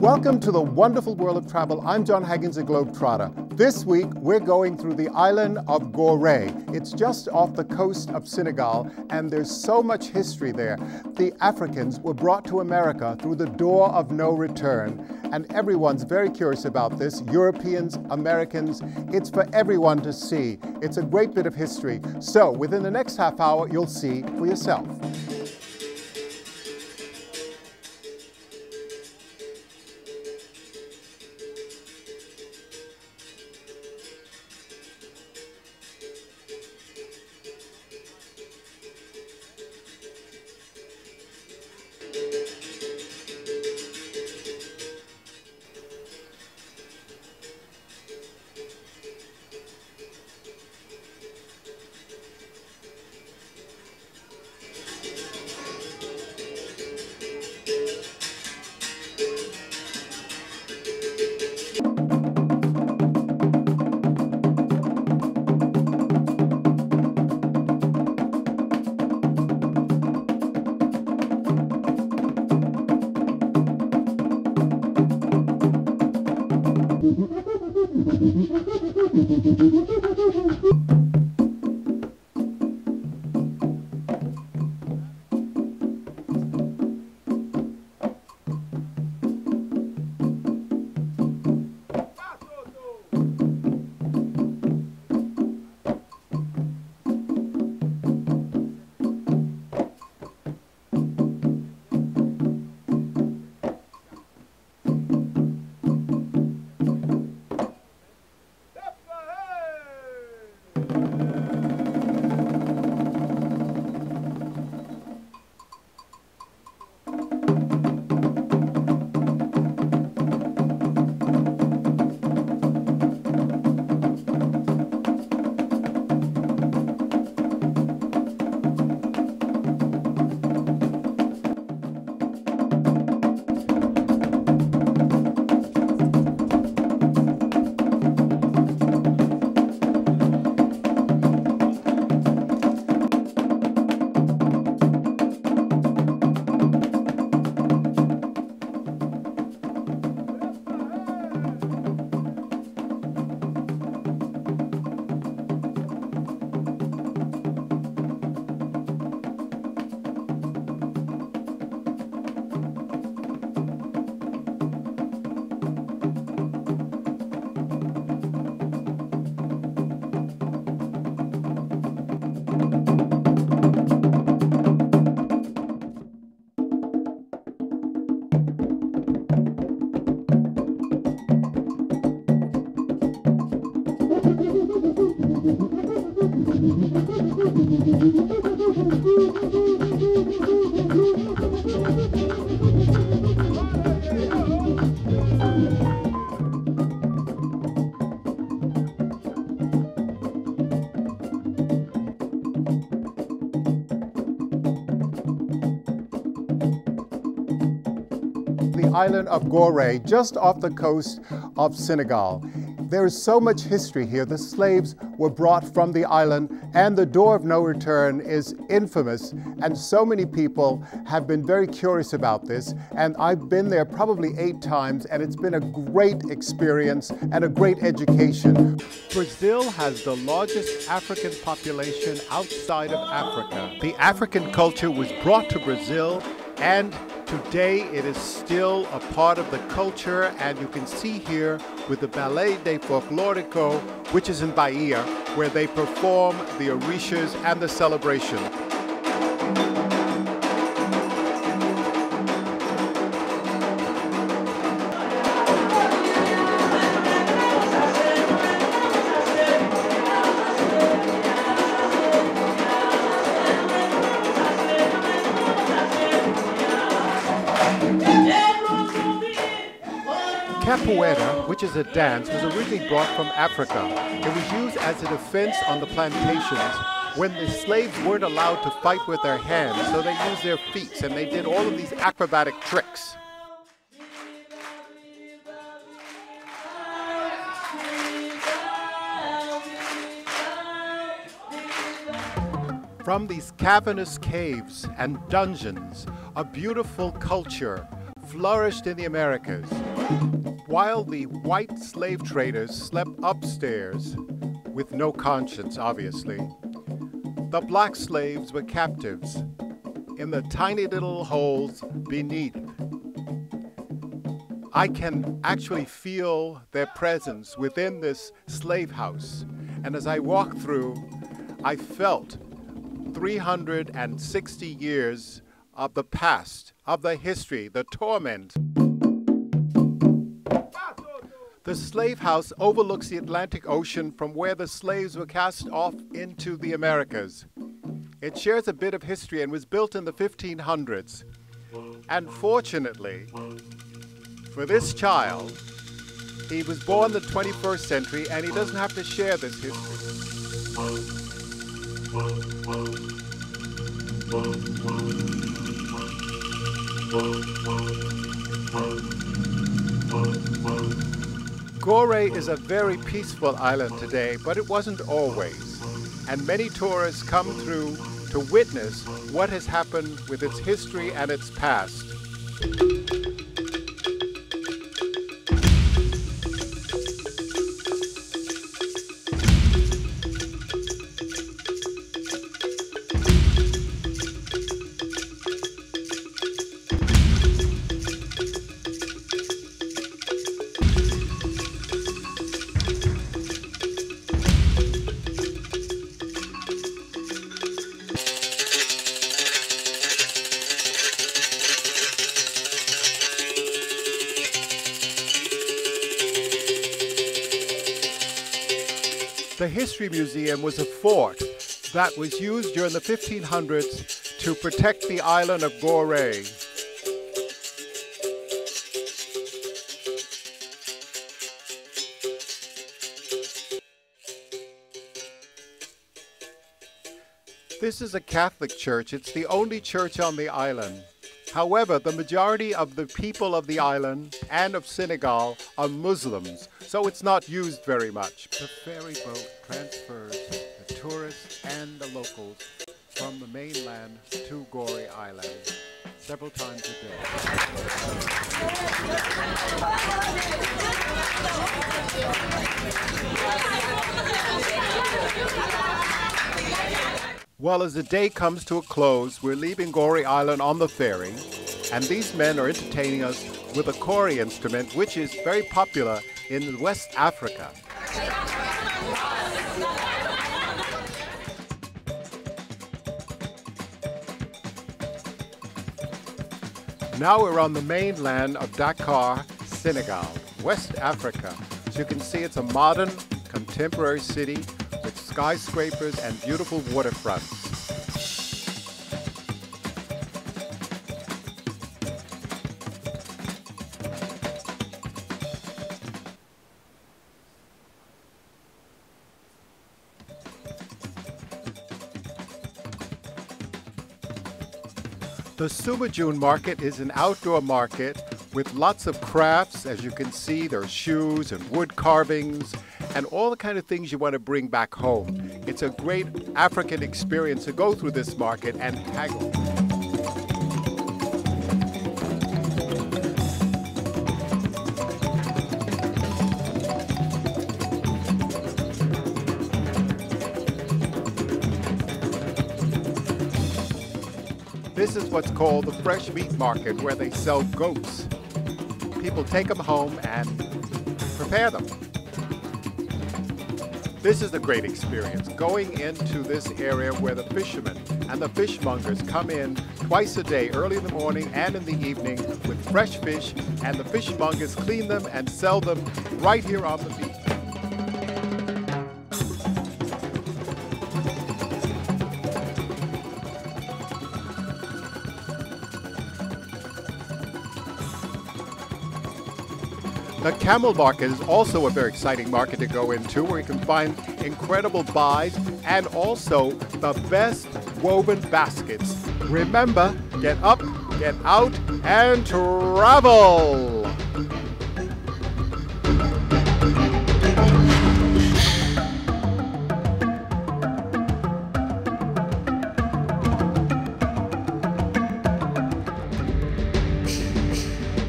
Welcome to the wonderful world of travel. I'm Jon Haggins, a GlobeTrotter. This week, we're going through the island of Gorée. It's just off the coast of Senegal, and there's so much history there. The Africans were brought to America through the door of no return, and everyone's very curious about this. Europeans, Americans, it's for everyone to see. It's a great bit of history. So, within the next half hour, you'll see for yourself. The island of Gorée, just off the coast of Senegal. There is so much history here. The slaves were brought from the island, and the door of no return is infamous, and so many people have been very curious about this, and I've been there probably 8 times, and it's been a great experience and a great education. Brazil has the largest African population outside of Africa. The African culture was brought to Brazil, and today it is still a part of the culture, and you can see here with the Ballet de Folclórico, which is in Bahia, where they perform the orishas and the celebration. Capoeira, which is a dance, was originally brought from Africa. It was used as a defense on the plantations when the slaves weren't allowed to fight with their hands, so they used their feet, and they did all of these acrobatic tricks. From these cavernous caves and dungeons, a beautiful culture flourished in the Americas. While the white slave traders slept upstairs, with no conscience obviously, the black slaves were captives in the tiny little holes beneath. I can actually feel their presence within this slave house. And as I walked through, I felt 360 years of the past, of the history, the torment. The slave house overlooks the Atlantic Ocean from where the slaves were cast off into the Americas. It shares a bit of history and was built in the 1500s. And fortunately, for this child, he was born in the 21st century and he doesn't have to share this history. Gorée is a very peaceful island today, but it wasn't always. And many tourists come through to witness what has happened with its history and its past. The History Museum was a fort that was used during the 1500s to protect the island of Gorée. This is a Catholic church. It's the only church on the island. However, the majority of the people of the island and of Senegal are Muslims, so it's not used very much. The ferry boat transfers the tourists and the locals from the mainland to Goree Island several times a day. Well, as the day comes to a close, we're leaving Goree Island on the ferry, and these men are entertaining us with a Goree instrument, which is very popular in West Africa. Now we're on the mainland of Dakar, Senegal, West Africa. As you can see, it's a modern, contemporary city with skyscrapers and beautiful waterfronts. The Sumajun market is an outdoor market with lots of crafts. As you can see, there are shoes and wood carvings and all the kind of things you want to bring back home. It's a great African experience to go through this market and haggle. This is what's called the fresh meat market, where they sell goats. People take them home and prepare them. This is a great experience, going into this area where the fishermen and the fishmongers come in twice a day, early in the morning and in the evening, with fresh fish, and the fishmongers clean them and sell them right here on the beach. The camel market is also a very exciting market to go into, where you can find incredible buys and also the best woven baskets. Remember, get up, get out, and travel!